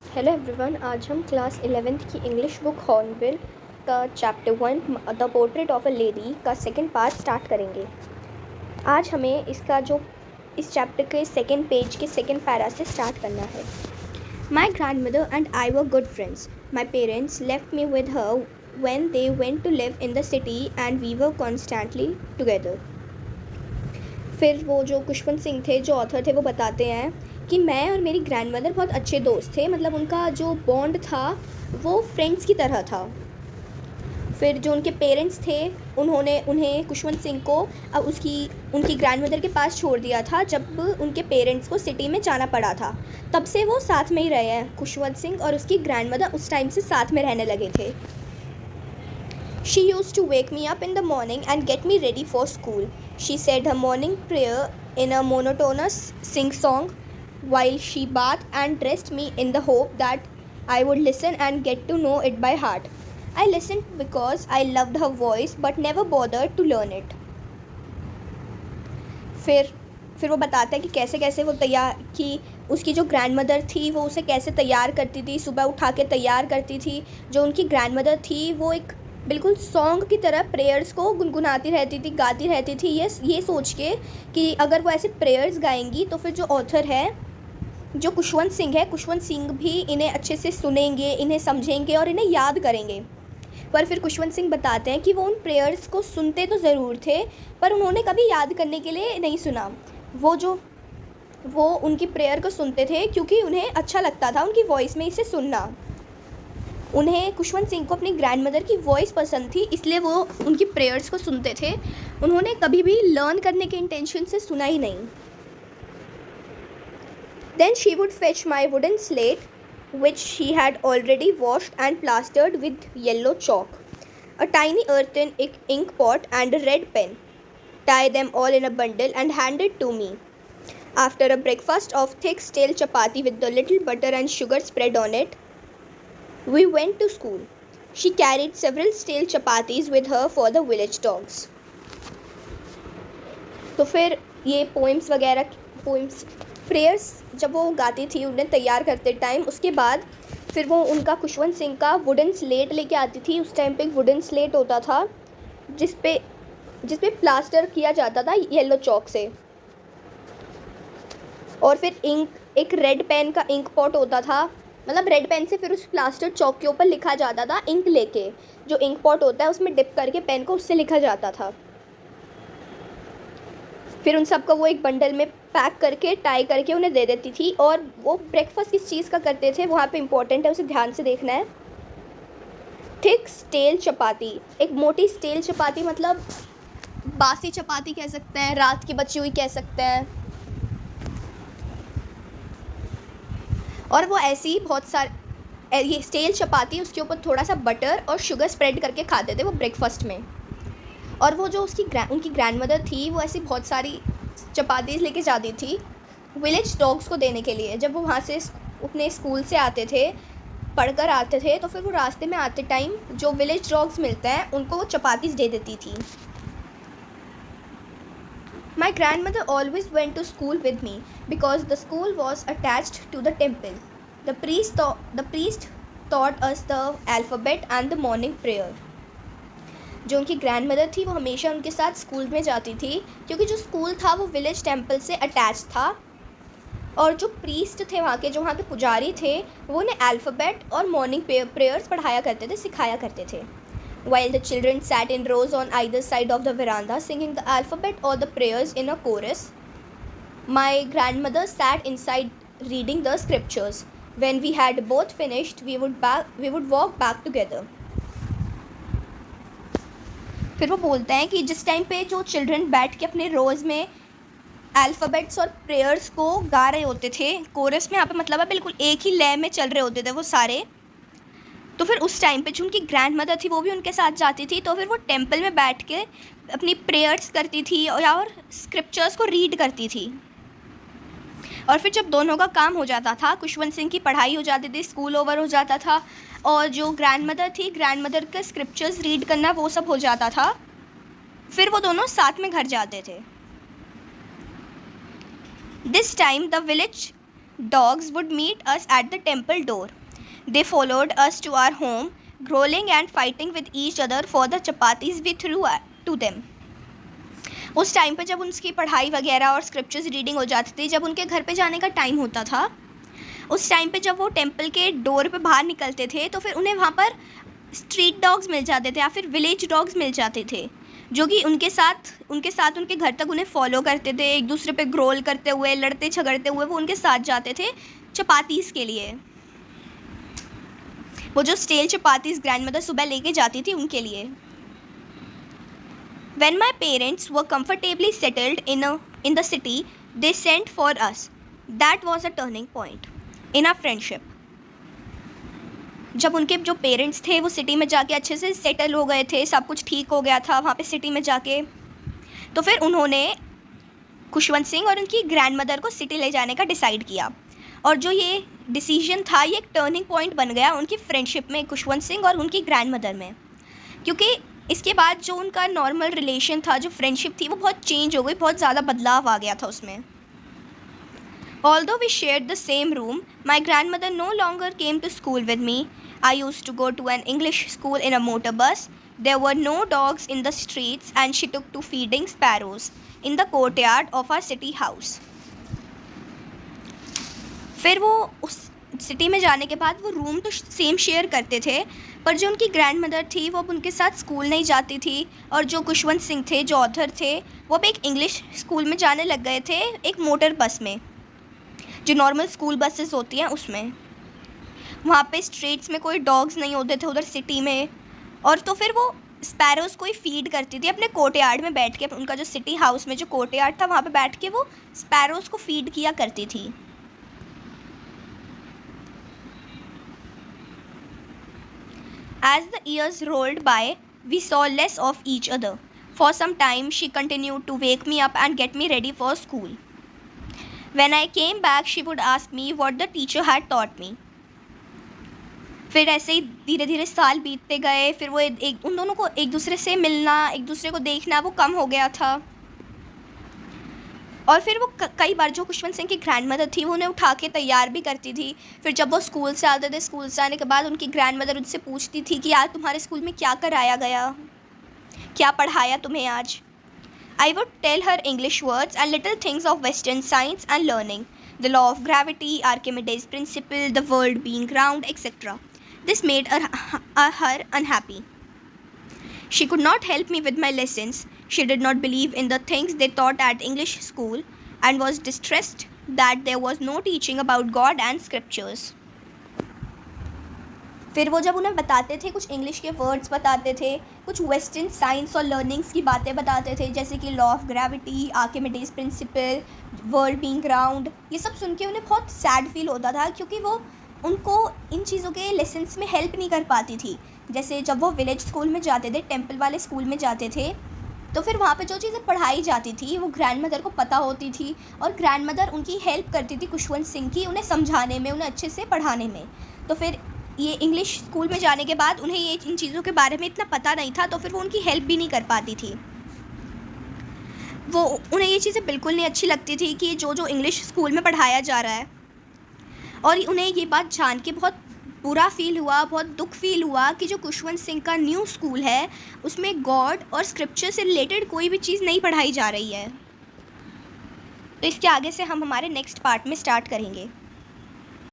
Hello everyone, आज हम class 11th की इंग्लिश बुक हॉर्नबिल का chapter 1 the portrait of a lady का सेकंड पार्ट स्टार्ट करेंगे। आज हमें इस चैप्टर के सेकंड पेज के सेकंड पैरा से स्टार्ट करना है। My grand mother and I were good friends. My parents left me with her when they went to live in the city and we were constantly together। फिर वो जो खुशवंत सिंह थे, जो author थे, वो बताते हैं कि मैं और मेरी ग्रैंडमदर बहुत अच्छे दोस्त थे। मतलब उनका जो बॉन्ड था वो फ्रेंड्स की तरह था। फिर जो उनके पेरेंट्स थे उन्होंने उन्हें खुशवंत सिंह को उनकी ग्रैंडमदर के पास छोड़ दिया था जब उनके पेरेंट्स को सिटी में जाना पड़ा था। तब से वो साथ में ही रहे हैं। खुशवंत सिंह और उसकी ग्रैंडमदर उस टाइम से साथ में रहने लगे थे। She used to wake me up in the morning and get me ready for school. She said her morning prayer in a monotonous sing-song while she bathed and dressed me in the hope that I would listen and get to know it by heart. I listened because I loved her voice but never bothered to learn it. फिर वो बताता है कि कैसे कैसे वो उसकी जो ग्रैंडमदर थी वो उसे कैसे तैयार करती थी, सुबह उठा के तैयार करती थी। जो उनकी ग्रैंडमदर थी वो एक बिल्कुल सॉन्ग की तरह प्रेयर्स को गुनगुनाती रहती थी, गाती रहती थी, ये सोच के कि अगर वो ऐसे प्रेयर्स गाएंगी तो फिर जो ऑथर है, जो खुशवंत सिंह है, खुशवंत सिंह भी इन्हें अच्छे से सुनेंगे, इन्हें समझेंगे और इन्हें याद करेंगे। पर फिर खुशवंत सिंह बताते हैं कि वो उन प्रेयर्स को सुनते तो ज़रूर थे पर उन्होंने कभी याद करने के लिए नहीं सुना। वो उनकी प्रेयर को सुनते थे क्योंकि उन्हें अच्छा लगता था उनकी वॉइस में इसे सुनना। उन्हें खुशवंत सिंह को अपनी ग्रैंडमदर की वॉइस पसंद थी, इसलिए वो उनकी प्रेयर्स को सुनते थे। उन्होंने कभी भी लर्न करने के इंटेंशन से सुना ही नहीं। Then she would fetch my wooden slate, which she had already washed and plastered with yellow chalk, a tiny earthen ink pot and a red pen, tie them all in a bundle and hand it to me. After a breakfast of thick stale chapati with a little butter and sugar spread on it, we went to school. She carried several stale chapatis with her for the village dogs. तो फिर ये prayers जब वो गाती थी उन्हें तैयार करते टाइम, उसके बाद फिर वो उनका खुशवंत सिंह का वुडन स्लेट लेके आती थी। उस टाइम पे एक वुडन स्लेट होता था जिस पे प्लास्टर किया जाता था येलो चॉक से, और फिर एक रेड पेन का इंक पॉट होता था। मतलब रेड पेन से फिर उस प्लास्टर चौक के ऊपर लिखा जाता था इंक लेके। जो इंक पॉट होता है उसमें डिप करके पेन को उससे लिखा जाता था। फिर उन सबको वो एक बंडल में पैक करके टाई करके उन्हें दे देती थी। और वो ब्रेकफास्ट किस चीज़ का करते थे वहाँ पे इम्पोर्टेंट है, उसे ध्यान से देखना है। थिक स्टेल चपाती, एक मोटी स्टेल चपाती, मतलब बासी चपाती कह सकते हैं, रात की बची हुई कह सकते हैं। और वो ऐसी बहुत सारे ये स्टेल चपाती, उसके ऊपर थोड़ा सा बटर और शुगर स्प्रेड करके खाते थे वो ब्रेकफास्ट में। और वो जो उनकी ग्रैंडमदर थी वो ऐसी बहुत सारी चपातीज़ लेके जाती थी विलेज डॉग्स को देने के लिए। जब वो वहाँ से अपने स्कूल से आते थे, पढ़कर आते थे, तो फिर वो रास्ते में आते टाइम जो विलेज डॉग्स मिलते हैं उनको वो चपातीज़ दे देती थी। My grandmother always went to school with me because the school was attached to the temple. The priest taught us the alphabet and the morning prayer. जो उनकी ग्रैंडमदर थी वो हमेशा उनके साथ स्कूल में जाती थी क्योंकि जो स्कूल था वो विलेज टेम्पल से अटैच था। और जो प्रीस्ट थे वहाँ के पुजारी थे वो उन्हें अल्फ़ाबेट और मॉर्निंग प्रेयर्स पढ़ाया करते थे, सिखाया करते थे। While the children sat in rows on either side of the veranda singing the alphabet or the prayers in a chorus, my grandmother sat inside reading the scriptures. When we had both finished, we would walk back together. फिर वो बोलते हैं कि जिस time पे जो children बैठ के अपने रोज़ में अल्फ़ाबेट्स और प्रेयर्स को गा रहे होते थे, कोरस में यहाँ पे मतलब है बिल्कुल एक ही लय में चल रहे होते थे वो सारे, तो फिर उस टाइम पे जो उनकी ग्रैंडमदर थी वो भी उनके साथ जाती थी। तो फिर वो टेंपल में बैठ के अपनी प्रेयर्स करती थी और स्क्रिप्चर्स को रीड करती थी। और फिर जब दोनों का काम हो जाता था, खुशवंत सिंह की पढ़ाई हो जाती थी, स्कूल ओवर हो जाता था, और जो ग्रैंडमदर थी, ग्रैंडमदर का स्क्रिप्चर्स रीड करना वो सब हो जाता था, फिर वो दोनों साथ में घर जाते थे। This time the village dogs would meet us at the temple door. They followed us to our home, growling and fighting with each other for the chapatis we threw to them. उस time पे जब उनकी पढ़ाई वगैरह और scriptures reading हो जाती थी, जब उनके घर पे जाने का टाइम होता था, उस टाइम पे जब वो टेंपल के डोर पे बाहर निकलते थे तो फिर उन्हें वहाँ पर स्ट्रीट डॉग्स मिल जाते थे या फिर विलेज डॉग्स मिल जाते थे, जो कि उनके साथ उनके घर तक उन्हें फॉलो करते थे, एक दूसरे पे ग्रोल करते हुए, लड़ते झगड़ते हुए वो उनके साथ जाते थे चपातीस के लिए। वो जो स्टेल चपातीस ग्रैंडमदर सुबह लेके जाती थी उनके लिए। When my parents were comfortably settled in the city, they sent for us. That was a turning point in our friendship. जब उनके जो पेरेंट्स थे वो सिटी में जाके अच्छे से सेटल हो गए थे, सब कुछ ठीक हो गया था वहाँ पे सिटी में जाके, तो फिर उन्होंने खुशवंत सिंह और उनकी ग्रैंडमदर को सिटी ले जाने का डिसाइड किया। और जो ये डिसीजन था ये एक टर्निंग पॉइंट बन गया उनकी फ्रेंडशिप में, खुशवंत सिंह और उनकी ग्रैंडमदर में, क्योंकि इसके बाद जो उनका नॉर्मल रिलेशन था, जो फ्रेंडशिप थी, वो बहुत चेंज हो गई, बहुत ज़्यादा बदलाव आ गया था उसमें। Although we shared the same room, my grandmother no longer came to school with me. I used to go to an English school in a motor bus. There were no dogs in the streets and she took to feeding sparrows in the courtyard of our city house. फिर वो उस city में जाने के बाद वो room तो same share करते थे, पर जो उनकी ग्रैंडमदर थी वो अब उनके साथ स्कूल नहीं जाती थी, और जो खुशवंत सिंह थे जो ऑथर थे वो अब एक इंग्लिश स्कूल में जाने लग गए थे, एक मोटर बस में, जो नॉर्मल स्कूल बसेस होती हैं उसमें। वहाँ पे स्ट्रीट्स में कोई डॉग्स नहीं होते थे उधर सिटी में, और तो फिर वो स्पैरोज़ को ही फीड करती थी अपने कोर्टयार्ड में बैठ के। उनका जो सिटी हाउस में जो कोर्टयार्ड था वहाँ पे बैठ के वो स्पैरोज़ को फीड किया करती थी। As the years rolled by, we saw less of each other. For some time, she continued to wake me up and get me ready for school. When I came back, she would ask me what the teacher had taught me. फिर ऐसे ही धीरे धीरे साल बीतते गए, फिर वो उन दोनों को एक दूसरे से मिलना, एक दूसरे को देखना वो कम हो गया था। और फिर वो कई बार जो खुशवंत सिंह की ग्रैंडमदर थी वो उन्हें उठा के तैयार भी करती थी। फिर जब वो स्कूल से आते थे, स्कूल से आने के बाद उनकी ग्रैंडमदर उनसे पूछती थी कि आज तुम्हारे स्कूल में क्या कराया गया, क्या पढ़ाया तुम्हें आज। I would tell her English words and little things of western science and learning, the law of gravity, Archimedes principle, the world being round, etcetera. This made her unhappy. She could not help me with my lessons. She did not believe in the things they taught at English school and was distressed that there was no teaching about God and scriptures. फिर वो जब उन्हें बताते थे, कुछ English के words बताते थे, कुछ वेस्टर्न साइंस और लर्निंग्स की बातें बताते थे, जैसे कि law of gravity, Archimedes principal, world being round, ये सब सुन के उन्हें बहुत सैड फील होता था, क्योंकि वो उनको इन चीज़ों के लेसन्स में हेल्प नहीं कर पाती थी। जैसे जब वो विलेज स्कूल में जाते थे, टेंपल वाले स्कूल में जाते थे, तो फिर वहाँ पे जो चीज़ें पढ़ाई जाती थी वो ग्रैंडमदर को पता होती थी, और ग्रैंडमदर उनकी हेल्प करती थी खुशवंत सिंह की, उन्हें समझाने में, उन्हें अच्छे से पढ़ाने में। तो फिर ये इंग्लिश स्कूल में जाने के बाद उन्हें ये इन चीज़ों के बारे में इतना पता नहीं था, तो फिर वो उनकी हेल्प भी नहीं कर पाती थी। उन्हें ये चीज़ें बिल्कुल नहीं अच्छी लगती थी कि जो इंग्लिश स्कूल में पढ़ाया जा रहा है, और उन्हें ये बात जान के बहुत बुरा फील हुआ, बहुत दुख फील हुआ कि जो खुशवंत सिंह का न्यू स्कूल है उसमें गॉड और स्क्रिप्चर से रिलेटेड कोई भी चीज़ नहीं पढ़ाई जा रही है। तो इसके आगे से हम हमारे नेक्स्ट पार्ट में स्टार्ट करेंगे।